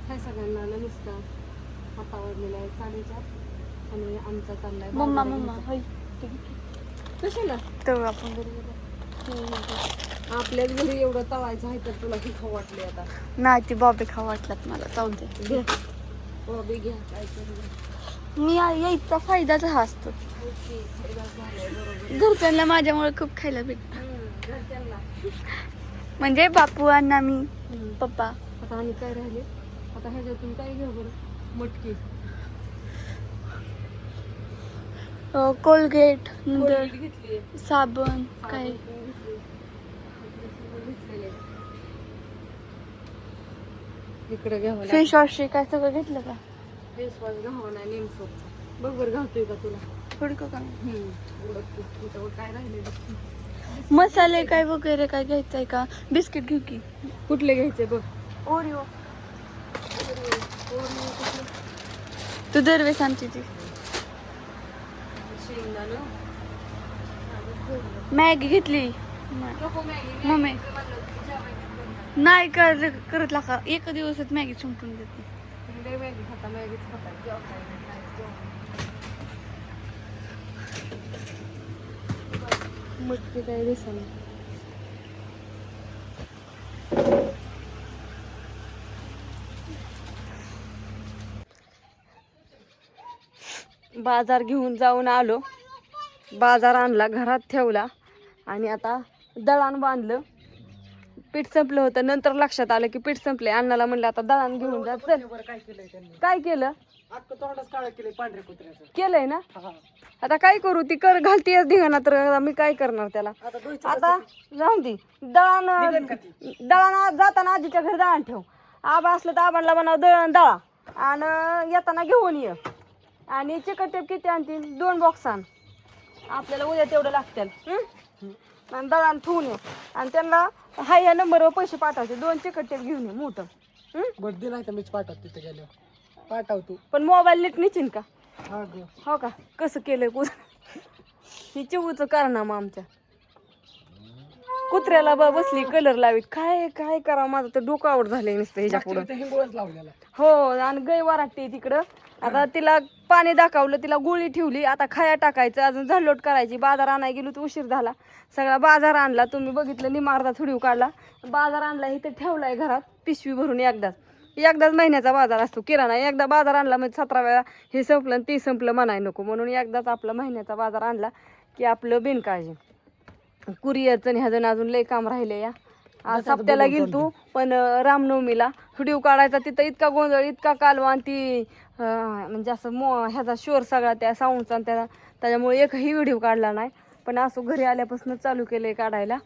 हाय सगळ्यांना नमस्कार. आता वाजलेला आहे 4:30 आणि आमचा चाललाय मम्मा कशाला तर आपण घरी गेलो. आपल्याच घरी एवढं तळायचं आहे तर तुला की खाऊ वाटले आता. नाही ती बॉबी खाऊ वाटल्यात मला. जाऊन दे घ्या बॉबी घ्या काय करू. मी यायचा फायदाच हा असतो. ओके फायदा झालाय बरोबर. घरच्यांना माझ्यामुळे खूप खायला भेटतं. घरच्यांना म्हणजे बापू अण्णा मी पप्पा. आता आणि काय राहिले आता ह्याच्यातून काय घेऊ बरं. मटकी कोलगेट नंतर घेतली साबण काय इकडे घ्यावं फेस वॉश काय सगळं घेतलं का? फेस वॉश घावा नाही नेमकं बघ बरं घालतोय का तुला. थोडं का काय राहिले मसाले काय वगैरे काय घ्यायचंय का? बिस्किट घेऊ की? कुठले घ्यायचे बघ. ओरिओ तू दरवेळेस आमची ती मॅगी घेतली मम्मी. नाही करत लागा एक दिवसात मॅगी संपून देते. मॅगी खाता मॅगीच खाता मटकी काय दिसना. बाजार घेऊन जाऊन आलो. बाजार आणला घरात ठेवला आणि आता दळण बांधलं. पीठ संपलं होतं नंतर लक्षात आलं की पीठ संपले. अण्णाला म्हणलं आता दळण घेऊन जा. चल काय केलं केलंय ना. आता काय करू ती कर घालती धिगाणा तर मी काय करणार त्याला. आता जाऊन दे दळण जाताना आजीच्या घरी दळण ठेव. आबा असलं तर आबांना बनाव दळण दळा आणि येताना घेऊन ये. आणि चिकट टेप किती आणतील 2 बॉक्स आण. आपल्याला उद्या तेवढं लागतील. आणि दळण ठेवून ये आणि त्यांना हाय ह्या नंबरवर पैसे पाठवायचे. 2 चिकट टेप घेऊन ये मोठं. बड्डे नाही तर मीच पाठवतो तिथे गेल्यावर पाठवतो. पण मोबाईल नीट निचिन का. हा ग हो का कसं केलंय ही चिवूचं कारनामा आमच्या. कुत्र्याला बसली कलर लावीत. काय काय करा माझं तर डोकं आवड झालंय नुसतं ह्याच्या पुढं. हिंगोळच लावलेला. हो आणि गै वराटते तिकडं. आता तिला पाणी दाखवलं तिला गोळी ठेवली. आता खाया टाकायचं अजून झाडलोट करायची. बाजार आणायला गेलो तर उशीर झाला. सगळा बाजार आणला तुम्ही बघितलं. निमार्धा थोडी काढला बाजार आणला इथे ठेवलाय घरात पिशवी भरून. एकदाच महिन्याचा बाजार असतो किराणा. एकदा बाजार आणला म्हणजे 17 वेळा हे संपलं आणि ते संपलं म्हणाय नको म्हणून एकदाच आपला महिन्याचा बाजार आणला की आपलं बिनकाळजी. कुरिअरचं आणि ह्याजण अजून लय काम राहिले. या आज सप्त्याला गेल तू पण रामनवमीला व्हिडिओ काढायचा तिथं इतका गोंधळ इतका कालवा आणि ती म्हणजे असं ह्याचा शोर सगळा त्या साऊंडचा त्याच्यामुळे एकही व्हिडिओ काढला नाही. पण असं घरी आल्यापासून चालू केलंय काढायला.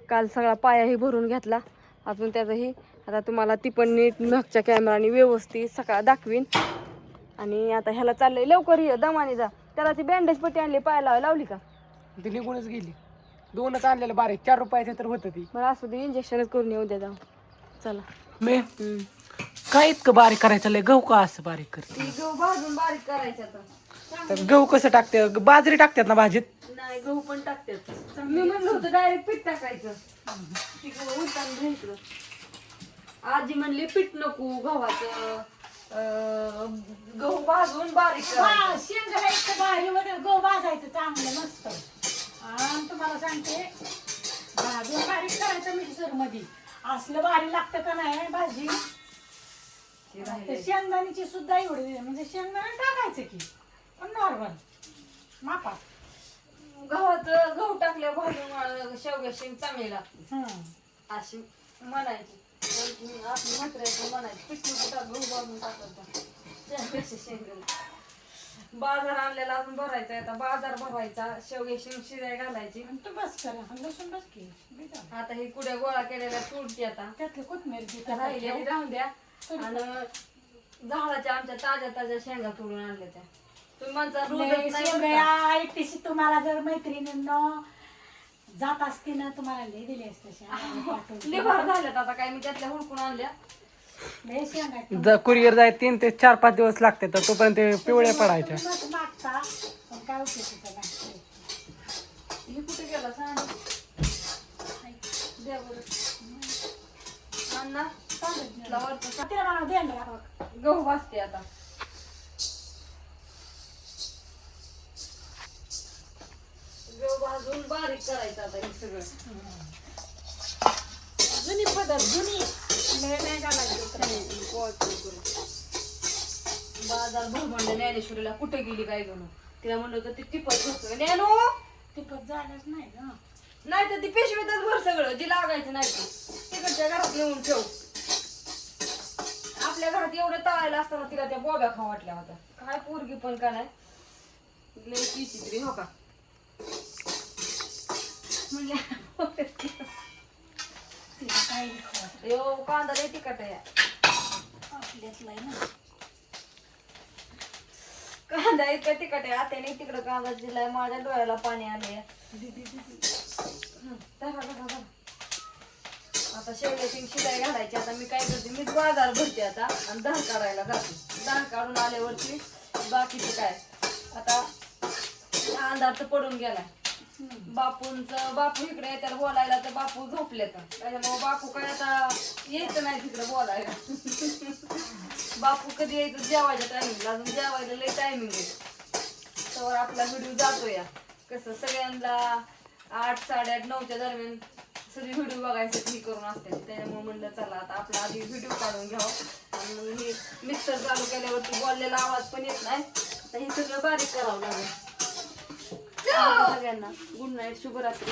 काल सगळा पायाही भरून घेतला अजून त्याचंही. आता तुम्हाला ती पण नीट मागच्या कॅमेराने व्यवस्थित सकाळ दाखवीन. आणि आता ह्याला चाललंय लवकर ये दमाने जा. त्याला ती बँडेज पट्टी आणली पायाला लावली का. ती निघूनच गेली. 2च आणलेलं बारीक 4 रुपयाचे तर होतं ती. मला असं ते इंजेक्शनच करून येऊ द्या जाऊ. चला मी काय इतकं बारीक करायचं लय गहू का असं बारीक करते. गहू भाजून बारीक करायचं. तर गहू कसं टाकते बाजरी टाकतात ना भाजीत. नाही गहू पण टाकतात. मी म्हणलं होतं डायरेक्ट पीठ टाकायचं. उलटानं घ्यायचं. आजी म्हणली पीठ नको गव्हाचं गहू भाजून बारीक शेंगा इतकं भारी गहू भाजायचं चांगलं मस्त. आणि तुम्हाला सांगते भाजून बारीक करायचं मिक्सर मध्ये असलं भारी लागतं का नाही भाजी. शेंगदाण्याची सुद्धा एवढी म्हणजे शेंगदाणे टाकायचं की पण नॉर्मल मापात. गव्हाचं गहू टाकल्या भाजून शेवग्या शेंग चांगली लागते अशी म्हणायची. आपली म्हाताऱ्याचं म्हणायची पीठ नको टाक गहू भाजून टाकायचा. शेंग बाजार आणलेला अजून भरायचा. आता बाजार भरायचा शेवगे शेंग शिजाय घालायची. तू बस करा लसूण बस की. आता ही कुड्या गोळा केलेल्या तोडते. आता त्यातलं कोथमीर राहिलेली राहून द्या. आणि झाडाच्या आमच्या ताज्या ताज्या शेंगा तोडून आणल्या त्या. तुम्ही म्हणता रोज तुम्हाला जर मैत्रिणींना जात असते ना तुम्हाला लय दिले असते. लिव्हर झाल्यात आता काय मी त्यातल्या हुडकून आणल्या. कुरिअर जाय 3 ते 4-5 दिवस लागते तर तोपर्यंत पिवळ्या पडायच्या. काय उपयोग हे कुठे गेला सांग द्या बरं. अण्णा सांगितलं वरचं तिला मला द्यायला आता गहू भाजते आता. गहू भाजून बारीक करायचं आता हे सगळं. जुनी पद्धत जुनी लय नाही घालायची बाजार भरभंड ज्ञानेश्वरीला कुठे गेली काय जणू. तिला म्हणलं होतं ती टिपत बसतो ज्ञानू तिपत झालंच नाही ना. नाही तर ती पिशवीतच भर सगळं जी लागायचं नाही ते तिकडच्या घरात नेऊन ठेव. आपल्या घरात एवढं तळायला असताना तिला त्या बोब्या खाऊ वाटल्या होत्या. काय पोरगी पण का नाही लय विचित्री हो का म्हणजे तिला काही खावं. यो कांदा लय तिखट आहे. आपल्यातला आहे ना. कांदा इतका तिखट आहे आत्याने तिकडं कांदा दिलाय माझ्या डोळ्याला पाणी आले. आता शेवग्याची शिलाई घालायची. आता मी काय करते मीच बाजार भरते आता आणि धान काढायला जाते. धान काढून आल्यावरती बाकीचं काय आता अंधार तर पडून गेलाय. बापू इकडे येतात बोलायला तर बापू झोपले तर त्याच्यामुळे बापू काय आता यायचं नाही तिकडे बोलायला. बापू कधी यायचं जेवायच्या टायमिंगला. अजून जेवायला लय टायमिंग आहे तर आपला व्हिडिओ जातो या कसं सगळ्यांना 8, 8:30, 9च्या दरम्यान सगळी व्हिडिओ बघायसाठी हे करून असते. त्याच्यामुळे म्हणलं चला आता आपला आधी व्हिडिओ काढून घ्यावं आणि मग हे मिक्सर चालू केल्यावरती बोललेला आवाज पण येत नाही. तर हे सगळं बारीक करावं लागेल. सगळ्यांना गुड नाईट, शुभरात्री.